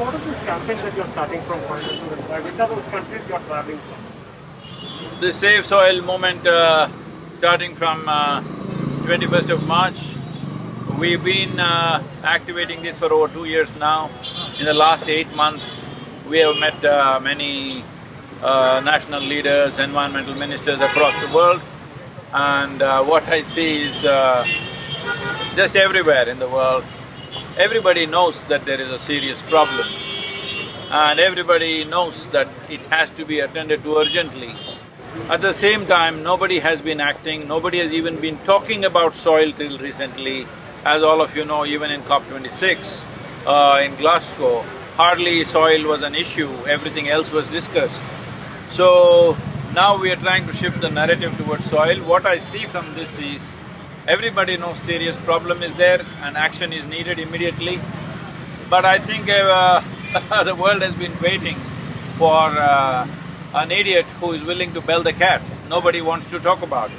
what is this campaign that you're starting from Coimbatore and why? Which are those countries you're traveling from? The Save Soil movement, starting from 21st of March, we've been activating this for over 2 years now. In the last 8 months, we have met many national leaders, environmental ministers across the world, and what I see is just everywhere in the world, everybody knows that there is a serious problem, and everybody knows that it has to be attended to urgently. At the same time, nobody has been acting, nobody has even been talking about soil till recently. As all of you know, even in COP26 in Glasgow, hardly soil was an issue, everything else was discussed. So now we are trying to shift the narrative towards soil. What I see from this is, everybody knows serious problem is there and action is needed immediately. But I think the world has been waiting for an idiot who is willing to bell the cat. Nobody wants to talk about it.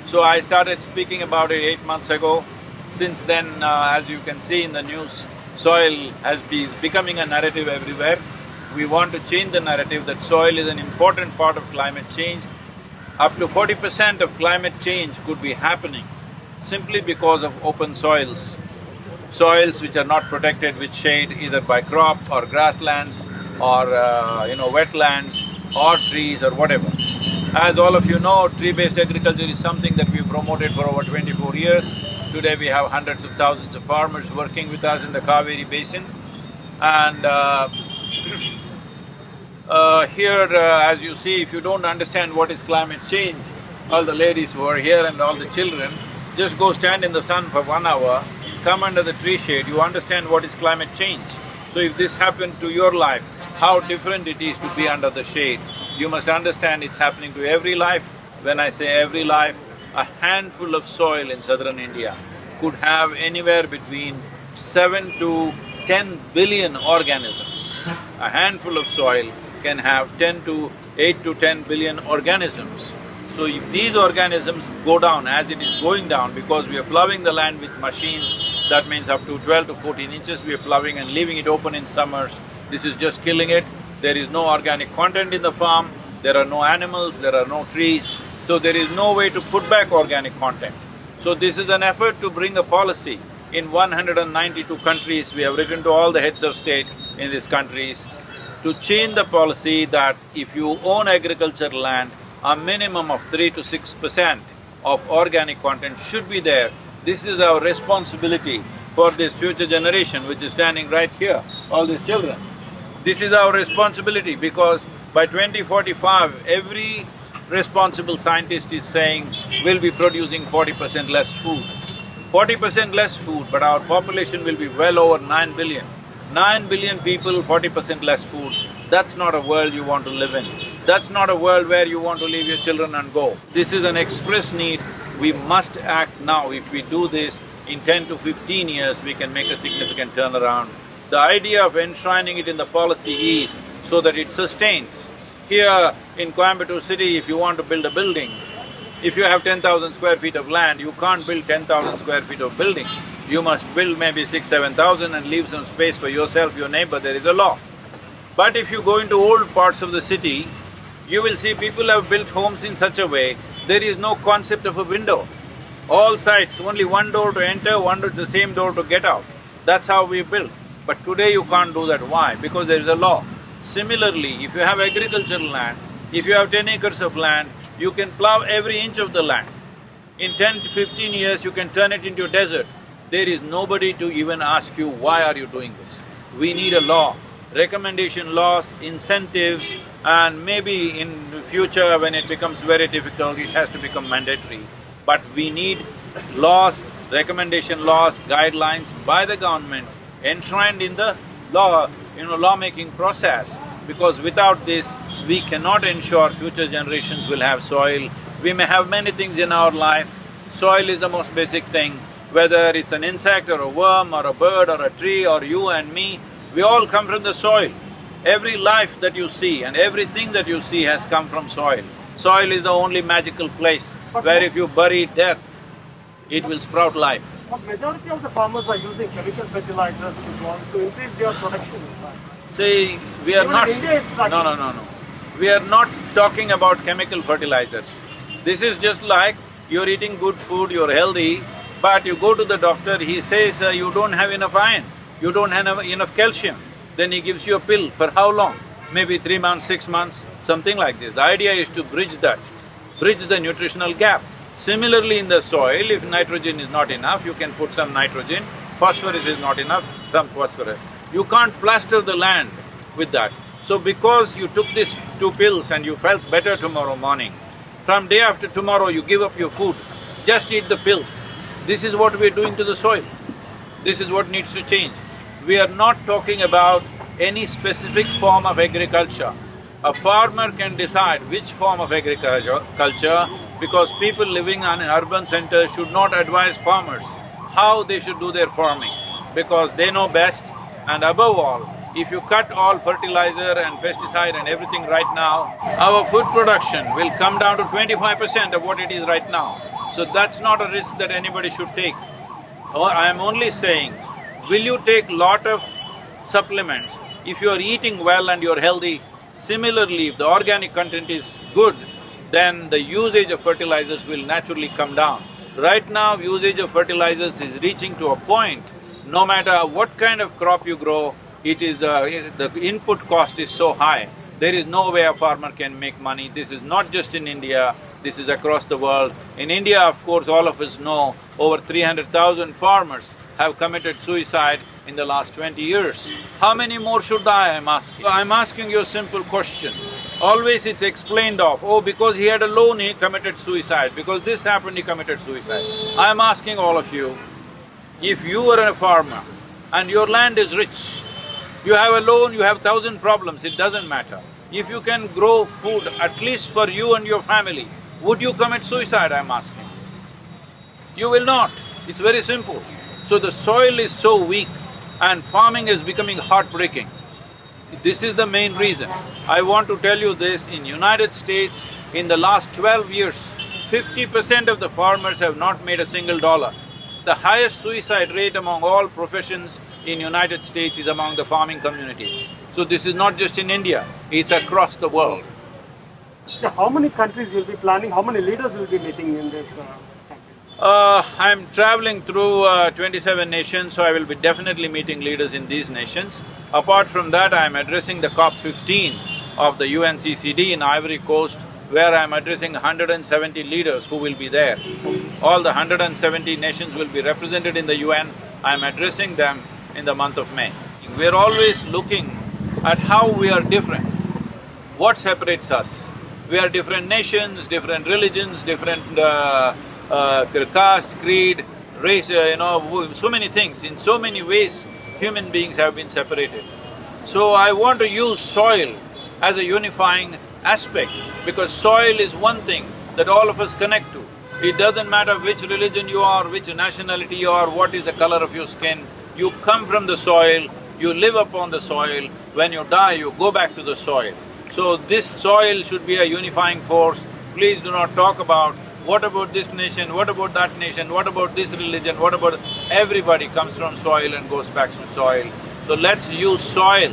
So I started speaking about it 8 months ago. Since then, as you can see in the news, soil is becoming a narrative everywhere. We want to change the narrative that soil is an important part of climate change. Up to 40% of climate change could be happening simply because of open soils. Soils which are not protected with shade either by crop or grasslands or wetlands or trees or whatever. As all of you know, tree-based agriculture is something that we've promoted for over 24 years. Today we have hundreds of thousands of farmers working with us in the Kaveri basin. And here, as you see, if you don't understand what is climate change, all the ladies who are here and all the children, just go stand in the sun for 1 hour, come under the tree shade, you understand what is climate change. So if this happened to your life, how different it is to be under the shade. You must understand it's happening to every life. When I say every life, a handful of soil in southern India could have anywhere between 7 to 10 billion organisms. A handful of soil can have 8 to 10 billion organisms. So if these organisms go down as it is going down, because we are ploughing the land with machines, that means up to 12 to 14 inches we are ploughing and leaving it open in summers. This is just killing it. There is no organic content in the farm, there are no animals, there are no trees, so there is no way to put back organic content. So this is an effort to bring a policy. In 192 countries, we have written to all the heads of state in these countries to change the policy that if you own agricultural land, a minimum of 3 to 6% of organic content should be there. This is our responsibility for this future generation which is standing right here, all these children. This is our responsibility because by 2045, every responsible scientist is saying we'll be producing 40% less food. 40% less food, but our population will be well over 9 billion. 9 billion people, 40% less food. That's not a world you want to live in. That's not a world where you want to leave your children and go. This is an express need. We must act now. If we do this, in 10 to 15 years, we can make a significant turnaround. The idea of enshrining it in the policy is so that it sustains. Here in Coimbatore city, if you want to build a building, if you have 10,000 square feet of land, you can't build 10,000 square feet of building. You must build maybe 6,000–7,000 and leave some space for yourself, your neighbor, there is a law. But if you go into old parts of the city, you will see people have built homes in such a way, there is no concept of a window. All sides, only one door to enter, the same door to get out. That's how we built. But today you can't do that. Why? Because there is a law. Similarly, if you have agricultural land, if you have 10 acres of land, you can plough every inch of the land. In 10 to 15 years, you can turn it into a desert. There is nobody to even ask you, why are you doing this? We need a law, recommendation laws, incentives, and maybe in the future when it becomes very difficult, it has to become mandatory. But we need laws, recommendation laws, guidelines by the government enshrined in the lawmaking process, because without this, we cannot ensure future generations will have soil. We may have many things in our life, soil is the most basic thing. Whether it's an insect or a worm or a bird or a tree or you and me, we all come from the soil. Every life that you see and everything that you see has come from soil. Soil is the only magical place where if you bury death, it will sprout life. But majority of the farmers are using chemical fertilizers to increase their production. See, we are Even not… in India it's not. No. We are not talking about chemical fertilizers. This is just like you're eating good food, you're healthy, but you go to the doctor, he says you don't have enough iron, you don't have enough calcium. Then he gives you a pill for how long? Maybe 3 months, 6 months, something like this. The idea is to bridge that, bridge the nutritional gap. Similarly in the soil, if nitrogen is not enough, you can put some nitrogen, phosphorus is not enough, some phosphorus. You can't plaster the land with that. So because you took these 2 pills and you felt better tomorrow morning, from day after tomorrow you give up your food, just eat the pills. This is what we're doing to the soil. This is what needs to change. We are not talking about any specific form of agriculture. A farmer can decide which form of agriculture because people living in urban centers should not advise farmers how they should do their farming because they know best. And above all, if you cut all fertilizer and pesticide and everything right now, our food production will come down to 25% of what it is right now. So that's not a risk that anybody should take. I am only saying, will you take lot of supplements if you are eating well and you're healthy? Similarly, if the organic content is good, then the usage of fertilizers will naturally come down. Right now, usage of fertilizers is reaching to a point, no matter what kind of crop you grow, the input cost is so high, there is no way a farmer can make money. This is not just in India, this is across the world. In India, of course, all of us know, over 300,000 farmers have committed suicide in the last 20 years. How many more should die, I'm asking? I'm asking you a simple question. Always it's explained of, oh, because he had a loan, he committed suicide, because this happened, he committed suicide. I'm asking all of you, if you were a farmer and your land is rich, you have a loan, you have 1,000 problems, it doesn't matter. If you can grow food at least for you and your family, would you commit suicide, I'm asking? You will not. It's very simple. So the soil is so weak and farming is becoming heartbreaking. This is the main reason. I want to tell you this, in United States, in the last 12 years, 50% of the farmers have not made a single dollar. The highest suicide rate among all professions in United States is among the farming community. So this is not just in India, it's across the world. Yeah, how many countries you'll be planning, how many leaders will be meeting in this country? I'm traveling through 27 nations, so I will be definitely meeting leaders in these nations. Apart from that, I'm addressing the COP15 of the UNCCD in Ivory Coast, where I'm addressing 170 leaders who will be there. All the 170 nations will be represented in the UN. I'm addressing them in the month of May. We're always looking at how we are different. What separates us? We are different nations, different religions, different caste, creed, race, so many things. In so many ways, human beings have been separated. So I want to use soil as a unifying aspect, because soil is one thing that all of us connect to. It doesn't matter which religion you are, which nationality you are, what is the color of your skin, you come from the soil, you live upon the soil, when you die you go back to the soil. So this soil should be a unifying force. Please do not talk about what about this nation, what about that nation, what about this religion, what about… Everybody comes from soil and goes back to soil. So let's use soil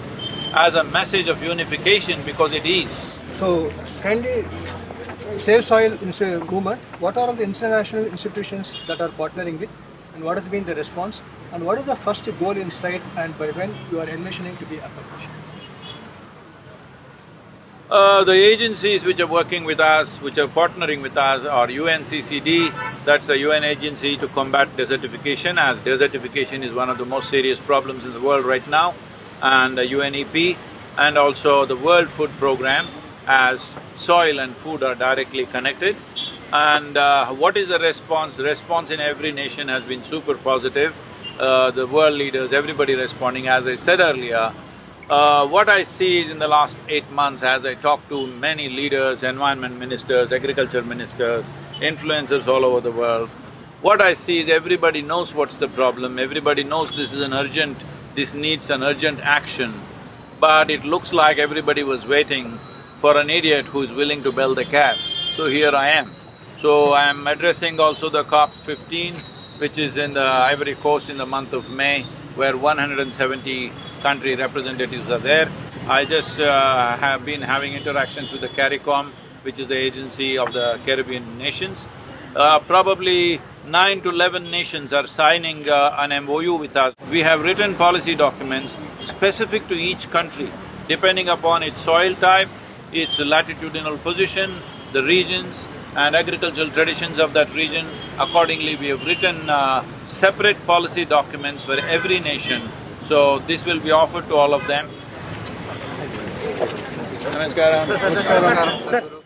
as a message of unification, because it is. So, kindly Save Soil movement, what are all the international institutions that are partnering with, and what has been the response, and what is the first goal in sight, and by when you are envisioning to be accomplished? The agencies which are working with us, which are partnering with us, are UNCCD, that's the UN agency to combat desertification, as desertification is one of the most serious problems in the world right now, and the UNEP, and also the World Food Programme, as soil and food are directly connected. And what is the response? The response in every nation has been super positive. The world leaders, everybody responding. As I said earlier, what I see is in the last 8 months, as I talk to many leaders, environment ministers, agriculture ministers, influencers all over the world, what I see is everybody knows what's the problem, everybody knows this needs an urgent action, but it looks like everybody was waiting for an idiot who is willing to bell the cab. So here I am. So I am addressing also the COP15, which is in the Ivory Coast in the month of May, where 170 country representatives are there. I just have been having interactions with the CARICOM, which is the agency of the Caribbean nations. Probably 9 to 11 nations are signing an MOU with us. We have written policy documents specific to each country, depending upon its soil type, its latitudinal position, the regions and agricultural traditions of that region. Accordingly, we have written separate policy documents for every nation. So this will be offered to all of them. Namaskaram. Namaskaram.